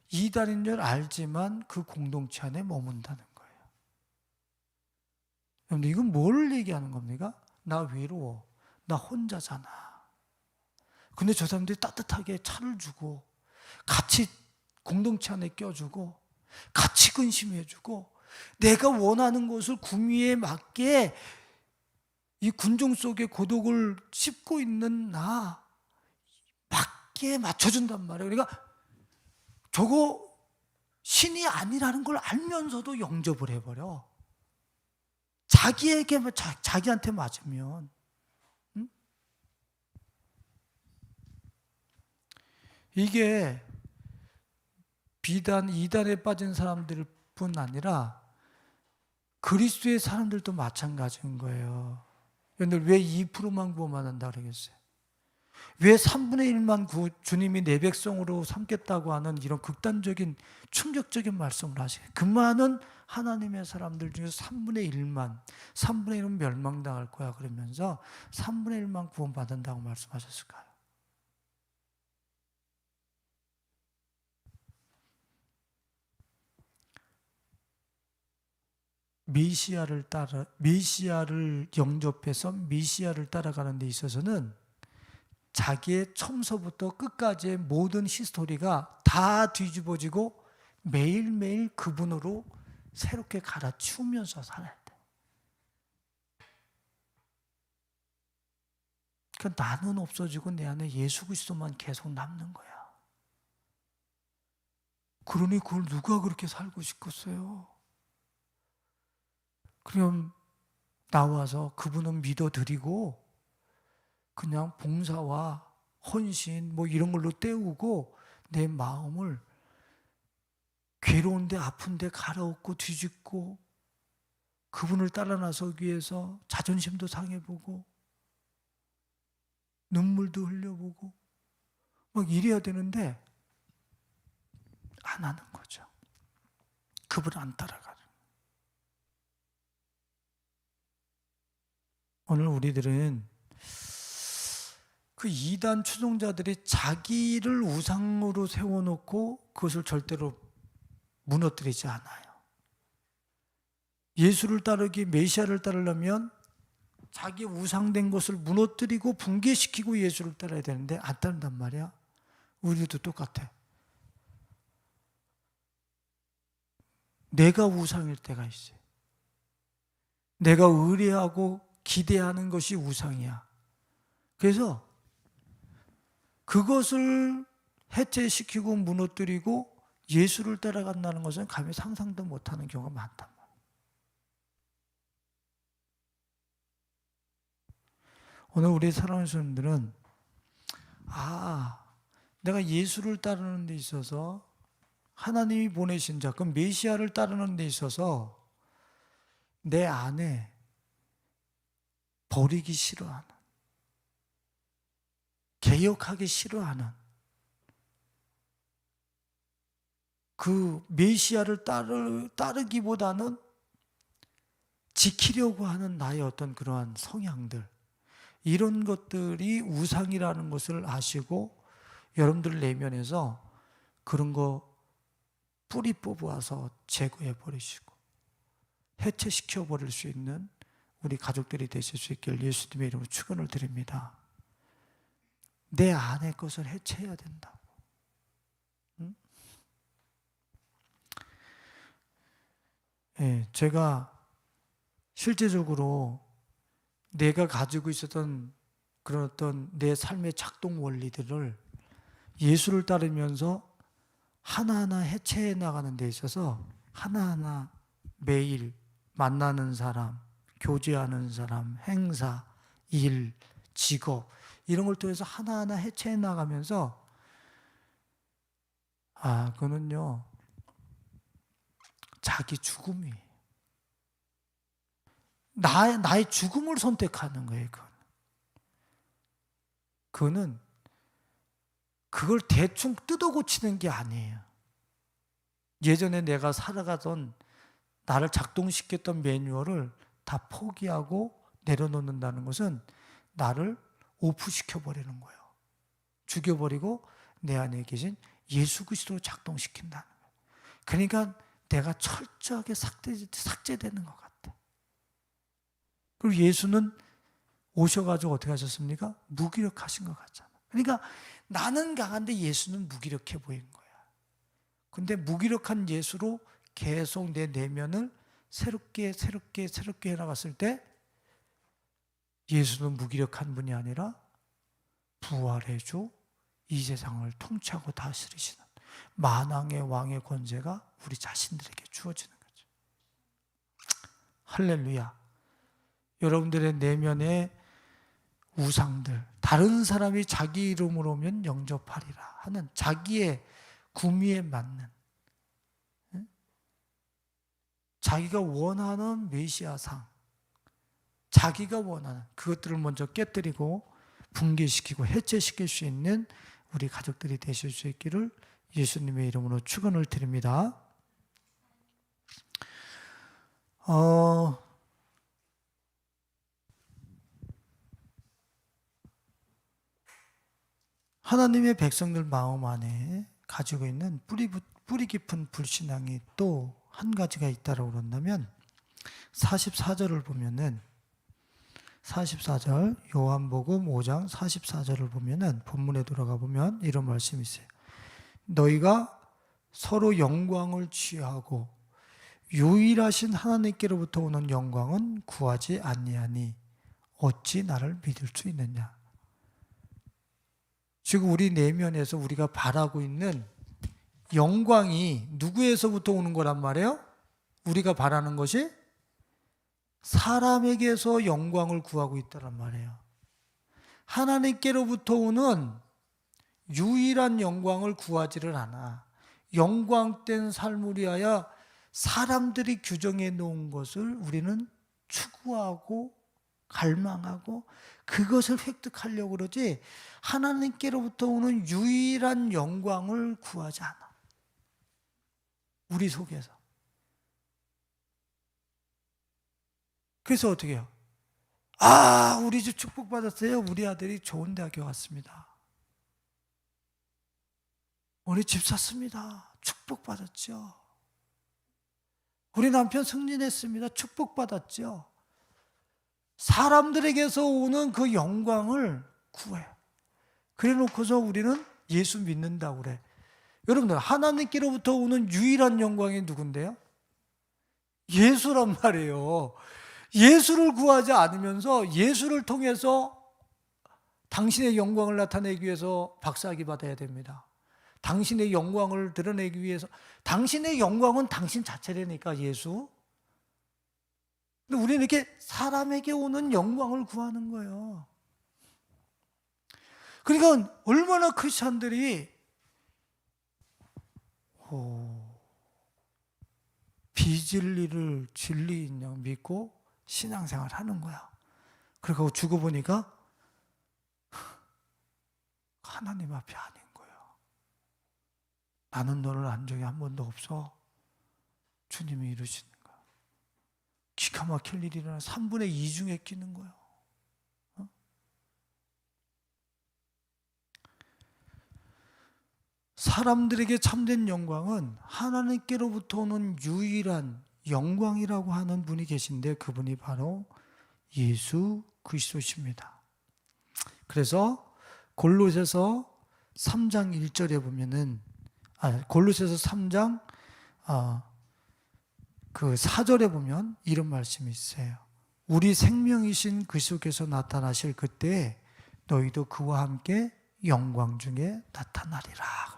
이단인 줄 알지만 그 공동체 안에 머문다는 거예요. 여러분, 이건 뭘 얘기하는 겁니까? 나 외로워. 나 혼자잖아. 근데 저 사람들이 따뜻하게 차를 주고 같이 공동체 안에 껴주고 같이 근심해주고 내가 원하는 것을 구미에 맞게 이 군중 속에 고독을 씹고 있는 나 맞게 맞춰준단 말이에요. 그러니까 저거 신이 아니라는 걸 알면서도 영접을 해버려. 자기한테 맞으면. 응? 이게 비단 이단에 빠진 사람들뿐 아니라 그리스도의 사람들도 마찬가지인 거예요. 그런데 왜 2%만 구원받는다 그러겠어요? 왜 3분의 1만 주님이 내 백성으로 삼겠다고 하는 이런 극단적인 충격적인 말씀을 하시게? 그 많은 하나님의 사람들 중에서 3분의 1은 멸망당할 거야 그러면서 3분의 1만 구원받는다고 말씀하셨을까요? 메시아를 영접해서 메시아를 따라가는 데 있어서는 자기의 처음서부터 끝까지의 모든 히스토리가 다 뒤집어지고 매일매일 그분으로 새롭게 갈아치우면서 살아야 돼. 그러니까 나는 없어지고 내 안에 예수 그리스도만 계속 남는 거야. 그러니 그걸 누가 그렇게 살고 싶겠어요? 그럼 나와서 그분은 믿어드리고 그냥 봉사와 헌신 뭐 이런 걸로 때우고 내 마음을 괴로운데 아픈데 갈아엎고 뒤집고 그분을 따라 나서기 위해서 자존심도 상해보고 눈물도 흘려보고 막 이래야 되는데 안 하는 거죠. 그분을 안 따라가는. 오늘 우리들은 그 이단 추종자들이 자기를 우상으로 세워놓고 그것을 절대로 무너뜨리지 않아요. 예수를 따르기, 메시아를 따르려면 자기 우상된 것을 무너뜨리고 붕괴시키고 예수를 따라야 되는데 안 따른단 말이야. 우리도 똑같아. 내가 우상일 때가 있어요. 내가 의뢰하고 기대하는 것이 우상이야. 그래서 그것을 해체시키고 무너뜨리고 예수를 따라간다는 것은 감히 상상도 못하는 경우가 많단 말이에요. 오늘 우리 사랑하는 사람들은 내가 예수를 따르는 데 있어서 하나님이 보내신 자, 그럼 메시아를 따르는 데 있어서 내 안에 버리기 싫어하는, 개혁하기 싫어하는 그 메시아를 따르기보다는 지키려고 하는 나의 어떤 그러한 성향들, 이런 것들이 우상이라는 것을 아시고 여러분들 내면에서 그런 거 뿌리 뽑아서 제거해 버리시고 해체시켜 버릴 수 있는 우리 가족들이 되실 수 있길 예수님의 이름으로 축원을 드립니다. 내 안의 것을 해체해야 된다고. 응? 네, 제가 실제적으로 내가 가지고 있었던 그런 어떤 내 삶의 작동 원리들을 예수를 따르면서 하나하나 해체해 나가는 데 있어서 하나하나 매일 만나는 사람, 교제하는 사람, 행사, 일, 직업 이런 걸 통해서 하나하나 해체해 나가면서 그거는요 자기 죽음이에요. 나의 죽음을 선택하는 거예요. 그거는 그걸 대충 뜯어 고치는 게 아니에요. 예전에 내가 살아가던 나를 작동시켰던 매뉴얼을 다 포기하고 내려놓는다는 것은 나를 오프시켜 버리는 거예요. 죽여버리고 내 안에 계신 예수 그리스도로 작동시킨다는 거예요. 그러니까 내가 철저하게 삭제되는 것 같아. 그리고 예수는 오셔가지고 어떻게 하셨습니까? 무기력하신 것 같잖아. 그러니까 나는 강한데 예수는 무기력해 보인 거야. 근데 무기력한 예수로 계속 내 내면을 새롭게 해나갔을 때 예수는 무기력한 분이 아니라 부활해줘 이 세상을 통치하고 다스리시는 만왕의 왕의 권세가 우리 자신들에게 주어지는 거죠. 할렐루야. 여러분들의 내면의 우상들, 다른 사람이 자기 이름으로 오면 영접하리라 하는 자기의 구미에 맞는 자기가 원하는 메시아상, 자기가 원하는 그것들을 먼저 깨뜨리고 붕괴시키고 해체시킬 수 있는 우리 가족들이 되실 수 있기를 예수님의 이름으로 축원을 드립니다. 하나님의 백성들 마음 안에 가지고 있는 뿌리 깊은 불신앙이 또 한 가지가 있다고 그런다면 44절을 보면은 44절 요한복음 5장 44절을 보면은 본문에 돌아가 보면 이런 말씀이 있어요. 너희가 서로 영광을 취하고 유일하신 하나님께로부터 오는 영광은 구하지 아니하니 어찌 나를 믿을 수 있느냐. 지금 우리 내면에서 우리가 바라고 있는 영광이 누구에서부터 오는 거란 말이에요? 우리가 바라는 것이 사람에게서 영광을 구하고 있다란 말이에요. 하나님께로부터 오는 유일한 영광을 구하지를 않아. 영광된 삶을 위하여 사람들이 규정해 놓은 것을 우리는 추구하고 갈망하고 그것을 획득하려고 그러지, 하나님께로부터 오는 유일한 영광을 구하지 않아. 우리 속에서. 그래서 어떻게 해요? 우리 집 축복받았어요. 우리 아들이 좋은 대학교 갔습니다. 우리 집 샀습니다. 축복받았죠. 우리 남편 승진했습니다. 축복받았죠. 사람들에게서 오는 그 영광을 구해요. 그래 놓고서 우리는 예수 믿는다고 그래. 여러분들, 하나님께로부터 오는 유일한 영광이 누군데요? 예수란 말이에요. 예수를 구하지 않으면서 예수를 통해서 당신의 영광을 나타내기 위해서 박사학위 받아야 됩니다. 당신의 영광을 드러내기 위해서. 당신의 영광은 당신 자체라니까, 예수. 근데 우리는 이렇게 사람에게 오는 영광을 구하는 거예요. 그러니까 얼마나 크리스찬들이 비진리를 진리인 양 믿고 신앙생활 하는 거야. 그리고 죽어보니까 하나님 앞에 아닌 거예요. 나는 너를 안 적이 한 번도 없어. 주님이 이루시는 거야. 기가 막힐 일이 일어나 3분의 2 중에 끼는 거예요. 사람들에게 참된 영광은 하나님께로부터 오는 유일한 영광이라고 하는 분이 계신데, 그분이 바로 예수 그리스도십니다. 그래서 골로새서 3장 1절에 보면은, 골로새서 3장 그 4절에 보면 이런 말씀이 있어요. 우리 생명이신 그리스도께서 나타나실 그때 너희도 그와 함께 영광 중에 나타나리라.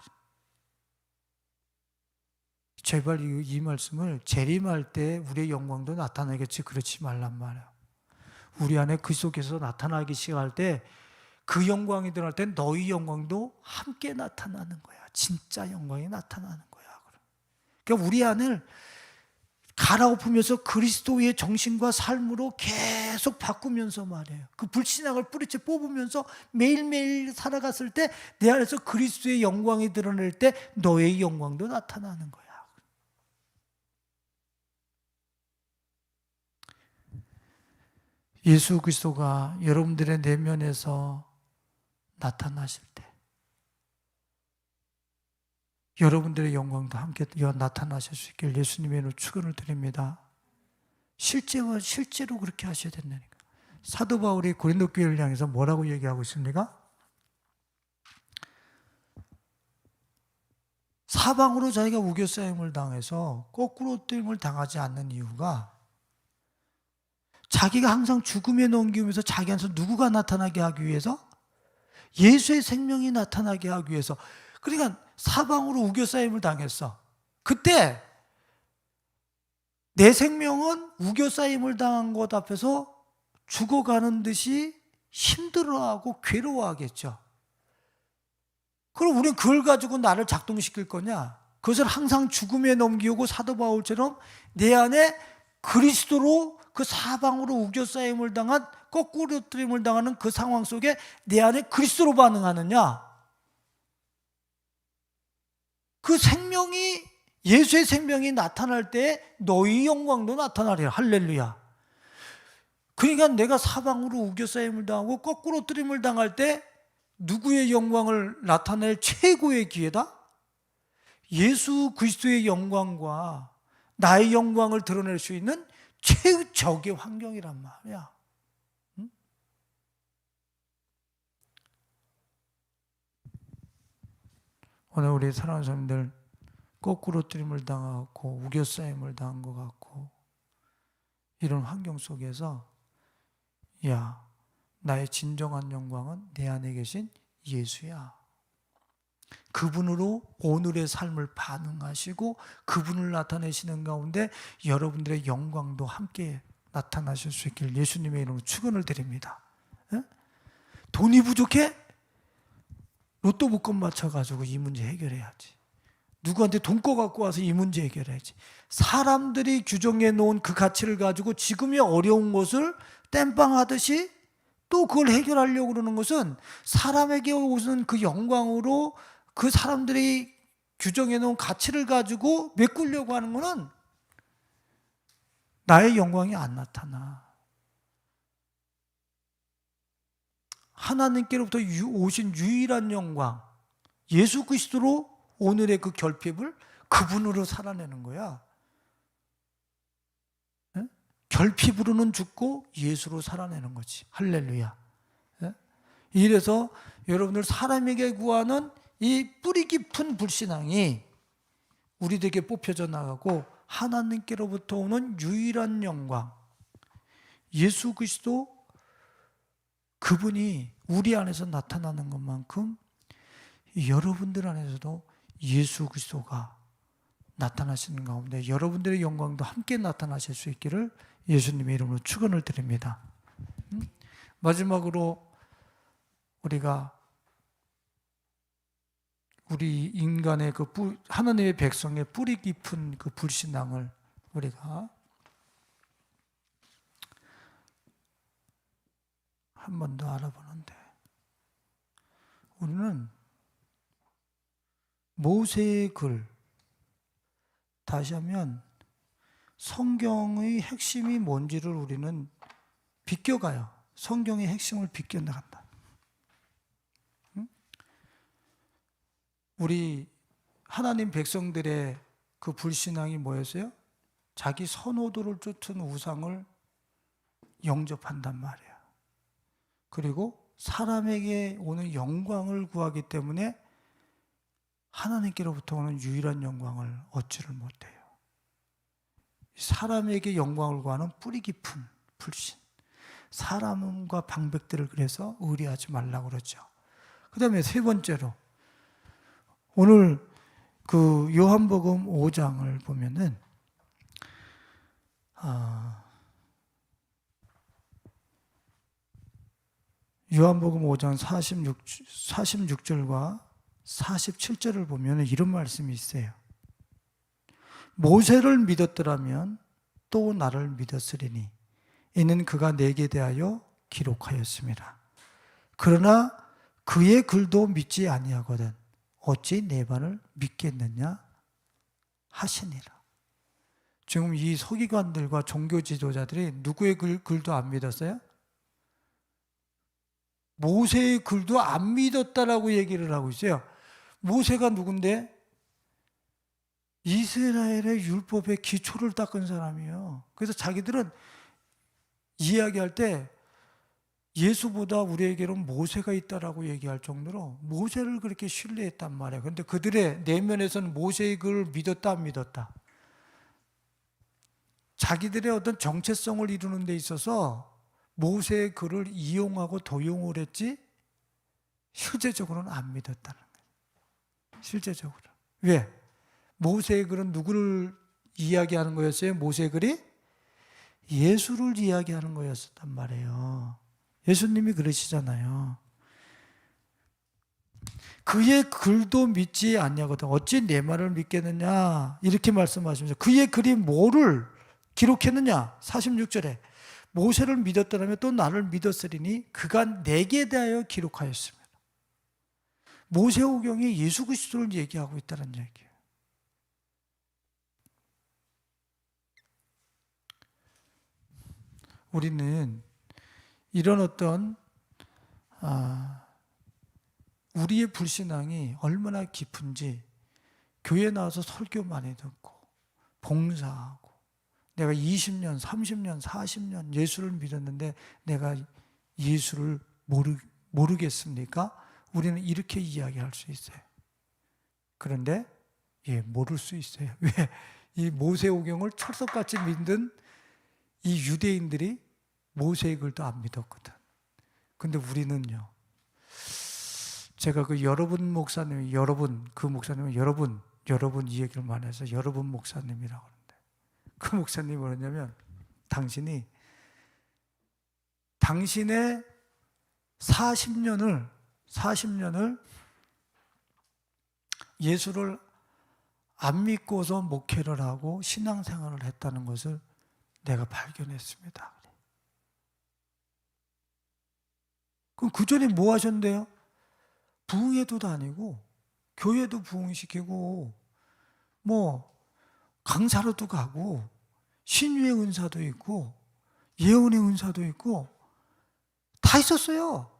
제발 이 말씀을 재림할 때 우리의 영광도 나타나겠지, 그렇지 말란 말이야. 우리 안에 그리스도께서 나타나기 시작할 때, 그 영광이 드러날 때 너희 영광도 함께 나타나는 거야. 진짜 영광이 나타나는 거야. 그러니까 우리 안을 갈아엎으면서 그리스도의 정신과 삶으로 계속 바꾸면서 말이에요. 그 불신앙을 뿌리째 뽑으면서 매일매일 살아갔을 때 내 안에서 그리스도의 영광이 드러날 때 너의 영광도 나타나는 거야. 예수 그리스도가 여러분들의 내면에서 나타나실 때 여러분들의 영광도 함께 나타나실 수 있길 예수님의 이름으로 축원을 드립니다. 실제로 그렇게 하셔야 된다니까. 사도 바울이 고린도 교회를 향해서 뭐라고 얘기하고 있습니까? 사방으로 자기가 우겨싸임을 당해서 거꾸로 뜨임을 당하지 않는 이유가, 자기가 항상 죽음에 넘기면서 자기한테 누구가 나타나게 하기 위해서? 예수의 생명이 나타나게 하기 위해서. 그러니까 사방으로 우겨싸임을 당했어. 그때 내 생명은 우겨싸임을 당한 것 앞에서 죽어가는 듯이 힘들어하고 괴로워하겠죠. 그럼 우리는 그걸 가지고 나를 작동시킬 거냐? 그것을 항상 죽음에 넘기고 사도 바울처럼 내 안에 그리스도로 그 사방으로 우겨싸임을 당한, 거꾸로 뜨림을 당하는 그 상황 속에 내 안에 그리스도로 반응하느냐? 그 생명이, 예수의 생명이 나타날 때 너희 영광도 나타나리라. 할렐루야. 그러니까 내가 사방으로 우겨싸임을 당하고 거꾸로 뜨림을 당할 때 누구의 영광을 나타낼 최고의 기회다? 예수 그리스도의 영광과 나의 영광을 드러낼 수 있는 최적의 환경이란 말이야. 응? 오늘 우리 사랑하는 사람들, 거꾸로 뜨림을 당하고 우겨싸임을 당한 것 같고 이런 환경 속에서, 야, 나의 진정한 영광은 내 안에 계신 예수야. 그분으로 오늘의 삶을 반응하시고 그분을 나타내시는 가운데 여러분들의 영광도 함께 나타나실 수 있길 예수님의 이름으로 축원을 드립니다. 예? 돈이 부족해? 로또 복권 맞춰가지고 이 문제 해결해야지. 누구한테 돈 꺼 갖고 와서 이 문제 해결해야지. 사람들이 규정해 놓은 그 가치를 가지고 지금의 어려운 것을 땜빵하듯이 또 그걸 해결하려고 그러는 것은 사람에게 오는 그 영광으로 그 사람들이 규정해 놓은 가치를 가지고 메꾸려고 하는 것은 나의 영광이 안 나타나. 하나님께로부터 오신 유일한 영광, 예수 그리스도로 오늘의 그 결핍을 그분으로 살아내는 거야. 네? 결핍으로는 죽고 예수로 살아내는 거지. 할렐루야. 네? 이래서 여러분들 사람에게 구하는 이 뿌리 깊은 불신앙이 우리들에게 뽑혀져 나가고 하나님께로부터 오는 유일한 영광, 예수 그리스도 그분이 우리 안에서 나타나는 것만큼 여러분들 안에서도 예수 그리스도가 나타나시는 가운데 여러분들의 영광도 함께 나타나실 수 있기를 예수님의 이름으로 축원을 드립니다. 마지막으로 우리가 우리 인간의 하나님의 백성의 뿌리 깊은 그 불신앙을 우리가 한 번 더 알아보는데, 우리는 모세의 글, 다시 하면 성경의 핵심이 뭔지를 우리는 비껴가요. 성경의 핵심을 비껴나간다. 우리 하나님 백성들의 그 불신앙이 뭐였어요? 자기 선호도를 쫓은 우상을 영접한단 말이야. 그리고 사람에게 오는 영광을 구하기 때문에 하나님께로부터 오는 유일한 영광을 얻지를 못해요. 사람에게 영광을 구하는 뿌리 깊은 불신, 사람과 방백들을 그래서 의뢰하지 말라고 그러죠. 그 다음에 세 번째로 오늘 그 요한복음 5장을 보면은 요한복음 5장 46절과 47절을 보면 이런 말씀이 있어요. 모세를 믿었더라면 또 나를 믿었으리니 이는 그가 내게 대하여 기록하였습니다. 그러나 그의 글도 믿지 아니하거든 어찌 내 말을 믿겠느냐 하시니라. 지금 이 서기관들과 종교 지도자들이 누구의 글도 안 믿었어요? 모세의 글도 안 믿었다라고 얘기를 하고 있어요. 모세가 누군데? 이스라엘의 율법의 기초를 닦은 사람이에요. 그래서 자기들은 이야기할 때 예수보다 우리에게는 모세가 있다라고 얘기할 정도로 모세를 그렇게 신뢰했단 말이에요. 그런데 그들의 내면에서는 모세의 글을 믿었다 안 믿었다? 자기들의 어떤 정체성을 이루는 데 있어서 모세의 글을 이용하고 도용을 했지 실제적으로는 안 믿었다는 거예요. 실제적으로. 왜? 모세의 글은 누구를 이야기하는 거였어요? 모세의 글이 예수를 이야기하는 거였단 말이에요. 예수님이 그러시잖아요. 그의 글도 믿지 않냐거든 어찌 내 말을 믿겠느냐 이렇게 말씀하시면서 그의 글이 뭐를 기록했느냐 46절에 모세를 믿었더라면 또 나를 믿었으리니 그가 내게 대하여 기록하였습니다. 모세오경이 예수 그리스도를 얘기하고 있다는 얘기예요. 우리는 이런 어떤 우리의 불신앙이 얼마나 깊은지 교회 나와서 설교 많이 듣고 봉사하고 내가 20년, 30년, 40년 예수를 믿었는데 내가 예수를 모르겠습니까? 우리는 이렇게 이야기할 수 있어요. 그런데 모를 수 있어요. 왜? 이 모세오경을 철석같이 믿는 이 유대인들이 모세의 글도 안 믿었거든. 근데 우리는요. 제가 그 여러분 목사님이 여러분 이 얘기를 많이 해서 여러분 목사님이라고 하는데 그 목사님이 뭐냐면 당신이 당신의 40년을 예수를 안 믿고서 목회를 하고 신앙생활을 했다는 것을 내가 발견했습니다. 그럼 그 전에 뭐 하셨는데요? 부흥회도 다니고 교회도 부흥시키고 뭐 강사로도 가고 신유의 은사도 있고 예언의 은사도 있고 다 있었어요.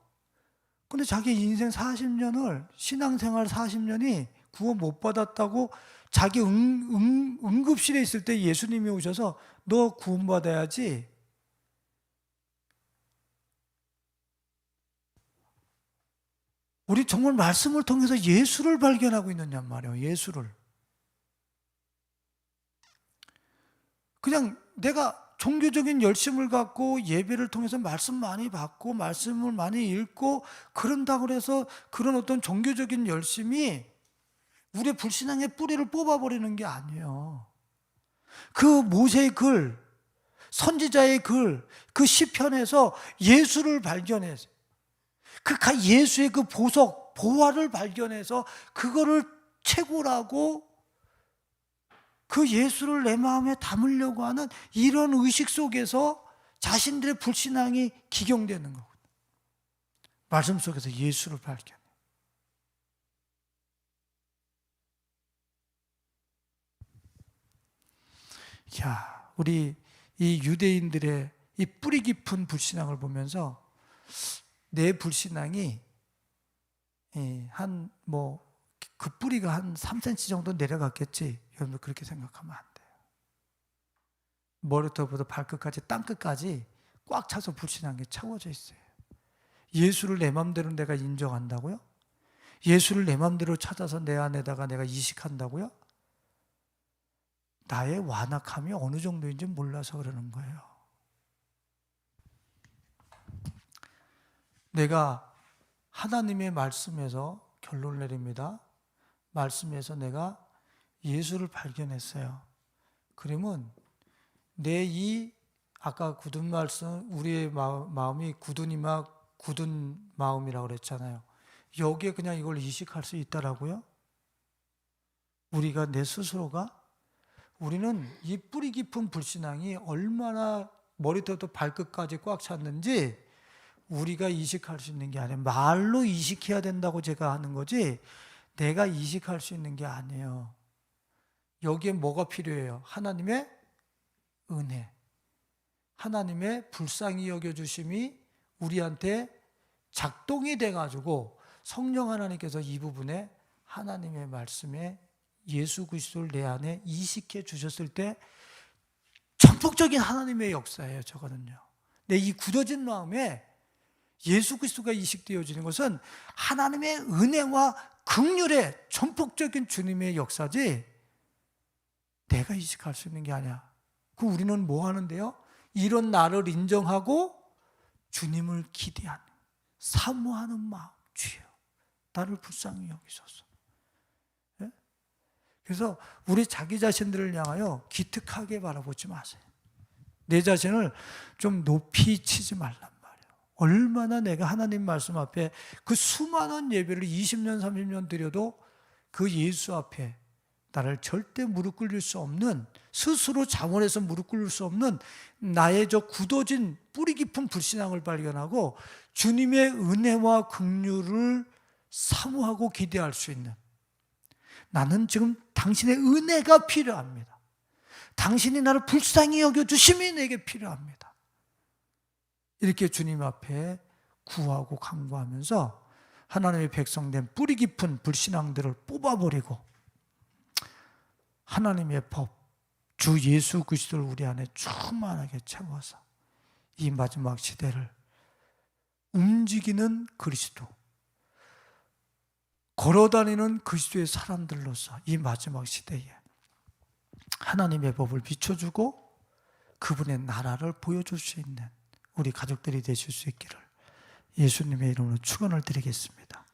근데 자기 인생 40년을 신앙생활 40년이 구원 못 받았다고 자기 응급실에 있을 때 예수님이 오셔서 너 구원 받아야지. 우리 정말 말씀을 통해서 예수를 발견하고 있느냐 말이에요. 예수를. 그냥 내가 종교적인 열심을 갖고 예배를 통해서 말씀 많이 받고 말씀을 많이 읽고 그런다고 해서 그런 어떤 종교적인 열심이 우리의 불신앙의 뿌리를 뽑아버리는 게 아니에요. 그 모세의 글, 선지자의 글, 그 시편에서 예수를 발견해서 그 예수의 그 보석, 보화를 발견해서 그거를 채굴하고 그 예수를 내 마음에 담으려고 하는 이런 의식 속에서 자신들의 불신앙이 기경되는 거거든요. 말씀 속에서 예수를 발견해. 야, 우리 이 유대인들의 이 뿌리 깊은 불신앙을 보면서 내 불신앙이 그 뿌리가 한 3cm 정도 내려갔겠지. 여러분 그렇게 생각하면 안 돼요. 머리부터 발끝까지 땅끝까지 꽉 차서 불신앙이 채워져 있어요. 예수를 내 마음대로 내가 인정한다고요? 예수를 내 마음대로 찾아서 내 안에다가 내가 이식한다고요? 나의 완악함이 어느 정도인지 몰라서 그러는 거예요. 내가 하나님의 말씀에서 결론을 내립니다. 말씀에서 내가 예수를 발견했어요. 그러면 내 이 아까 굳은 말씀, 우리의 마음이 굳은 마음이라고 그랬잖아요. 여기에 그냥 이걸 이식할 수 있다라고요? 우리가 내 스스로가 우리는 이 뿌리 깊은 불신앙이 얼마나 머리부터 발끝까지 꽉 찼는지 우리가 이식할 수 있는 게 아니에요. 말로 이식해야 된다고 제가 하는 거지 내가 이식할 수 있는 게 아니에요. 여기에 뭐가 필요해요? 하나님의 은혜, 하나님의 불쌍히 여겨주심이 우리한테 작동이 돼가지고 성령 하나님께서 이 부분에 하나님의 말씀에 예수 그리스도를 내 안에 이식해 주셨을 때 전폭적인 하나님의 역사예요. 저거는요. 내 이 굳어진 마음에 예수 그리스도가 이식되어지는 것은 하나님의 은혜와 긍휼의 전폭적인 주님의 역사지 내가 이식할 수 있는 게 아니야. 그 우리는 뭐 하는데요? 이런 나를 인정하고 주님을 기대하는, 사모하는 마음. 주여 나를 불쌍히 여기소서. 예? 그래서 우리 자기 자신들을 향하여 기특하게 바라보지 마세요. 내 자신을 좀 높이 치지 말란 말이에요. 얼마나 내가 하나님 말씀 앞에 그 수많은 예배를 20년 30년 드려도 그 예수 앞에 나를 절대 무릎 꿇릴 수 없는, 스스로 자원해서 무릎 꿇릴 수 없는 나의 저 굳어진 뿌리 깊은 불신앙을 발견하고 주님의 은혜와 긍휼을 사모하고 기대할 수 있는, 나는 지금 당신의 은혜가 필요합니다. 당신이 나를 불쌍히 여겨주심이 내게 필요합니다. 이렇게 주님 앞에 구하고 간구하면서 하나님의 백성된 뿌리 깊은 불신앙들을 뽑아버리고 하나님의 법, 주 예수 그리스도를 우리 안에 충만하게 채워서 이 마지막 시대를 움직이는 그리스도, 걸어다니는 그리스도의 사람들로서 이 마지막 시대에 하나님의 법을 비춰주고 그분의 나라를 보여줄 수 있는 우리 가족들이 되실 수 있기를 예수님의 이름으로 축원을 드리겠습니다.